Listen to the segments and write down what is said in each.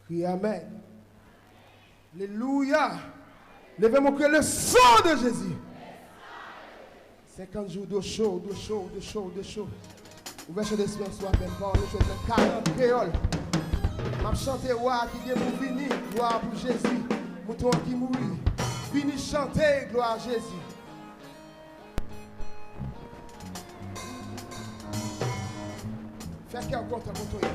Crie Amen. Alléluia. Levez-moi que le sang de Jésus. 50 jours de chaud, de chaud, de chaud, de chaud. Ouverture d'esprit soit même parole, je fais 40 créoles. Je chante roi qui vient pour venir, gloire pour Jésus. Mouton qui mourit. Fini chanter, gloire à Jésus. Fais qu'un contre mouton.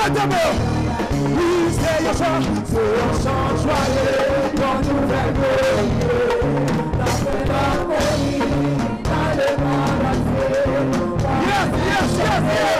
Oui, c'est un chant joyeux, ton nouvel pays. Yes, yes, yes, yes.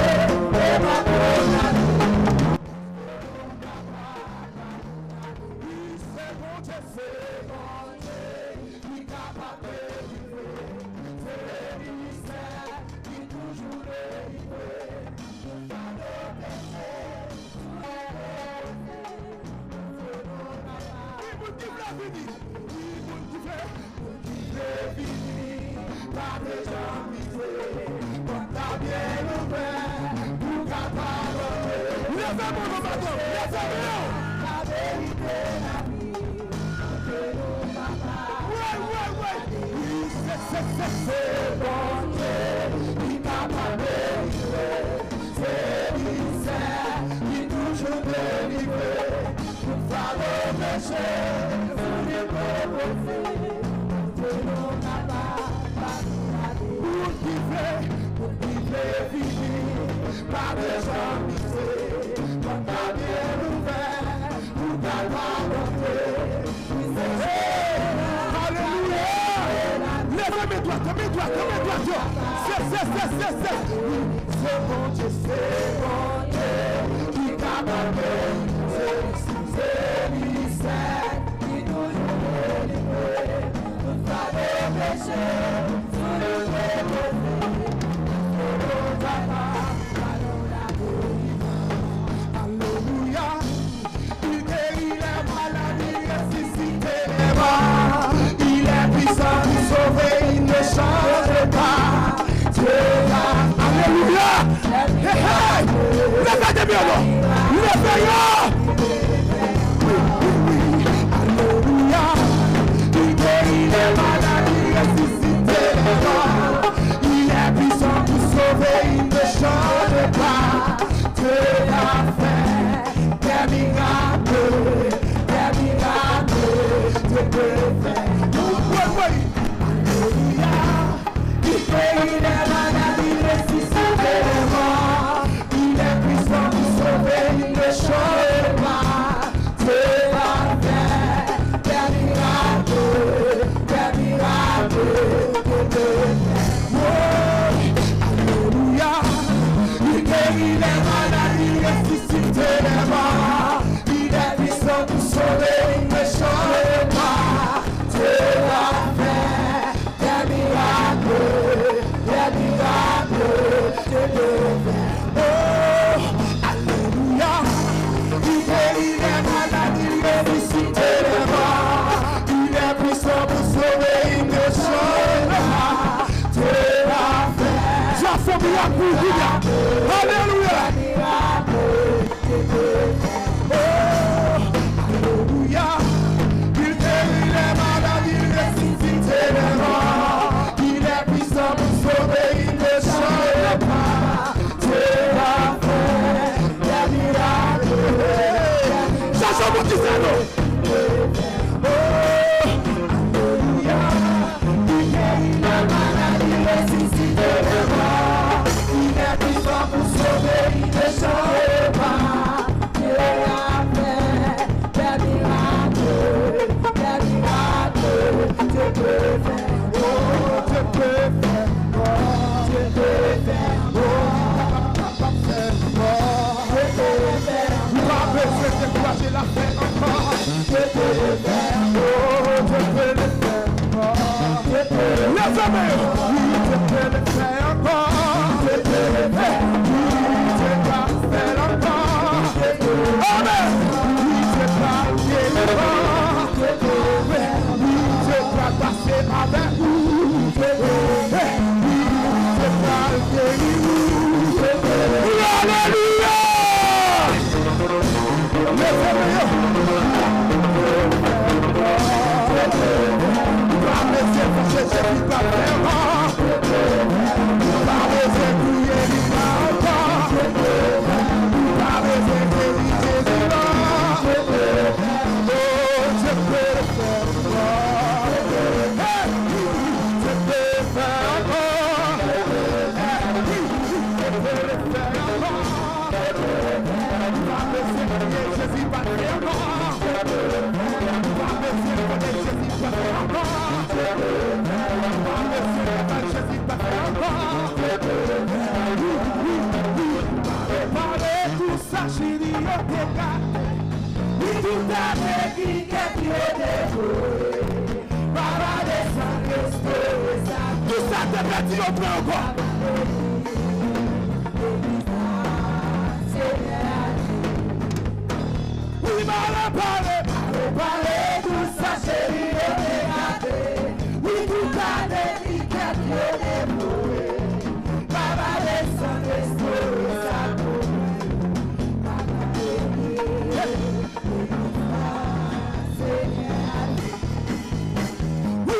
Pas besoin de crier Jésus, pas de faire encore. Pas besoin de connaître Jésus, pas de faire encore. Pas besoin de connaître Jésus, pas de faire encore. Préparez tout ça, chérie, au dégât. Oui, tout à fait, qui est dévoué. Papa descend, restaurer ça. Tout ça, t'es petit, on prend encore. Oui, parlez tout ça, chérie, et regardez. Oui, tout a des qui est dévoué. Papa descend, restaurer ça. Oui,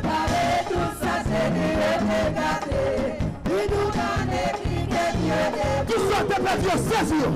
parlez tout ça, chérie, et regardez. Oui, tout a des qui est dévoué. Tout ça, t'es pas Dieu, c'est sûr.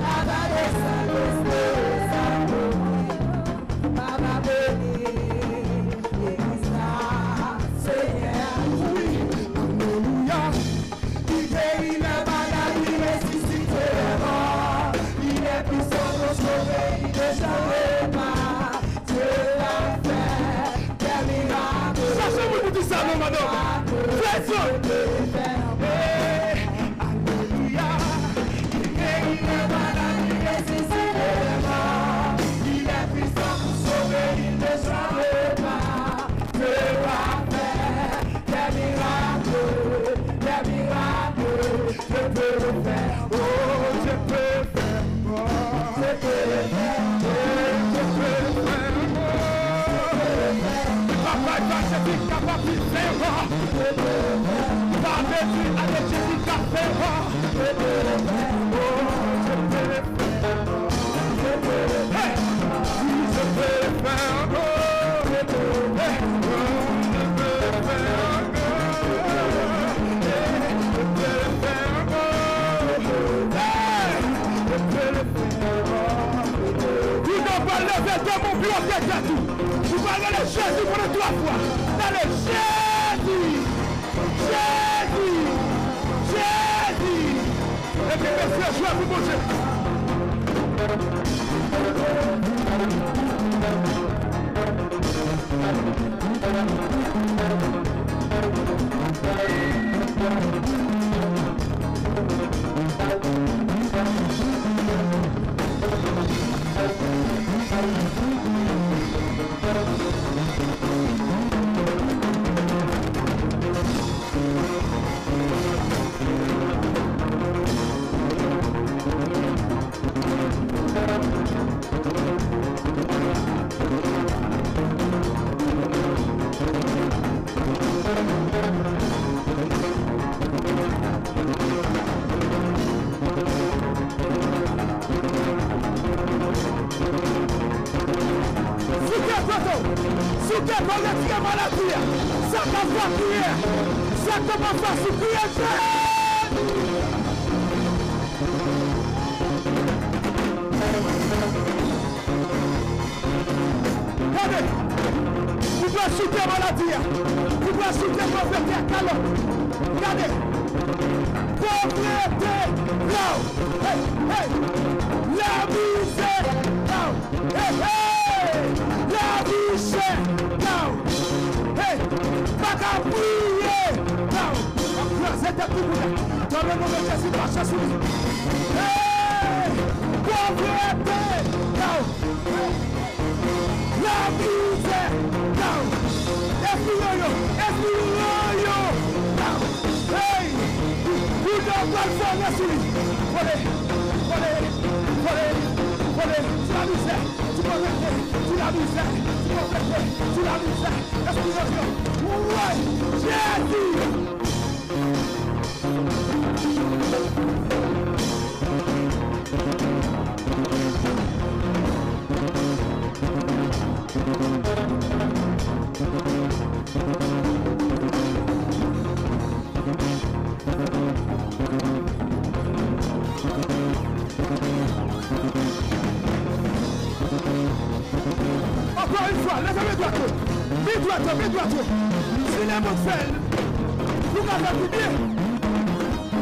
Vous parlez de Jésus pour les 3 fois. Allez, Jésus. Et puis, messieurs, je vais vous bouger.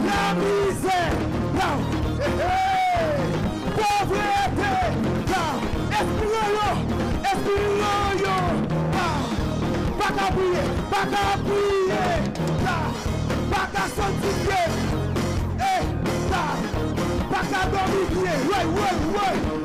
La misère, pauvreté, esprit yo, pas qu'à prier, pas qu'à sanctifier, pas qu'à dormir, ouais,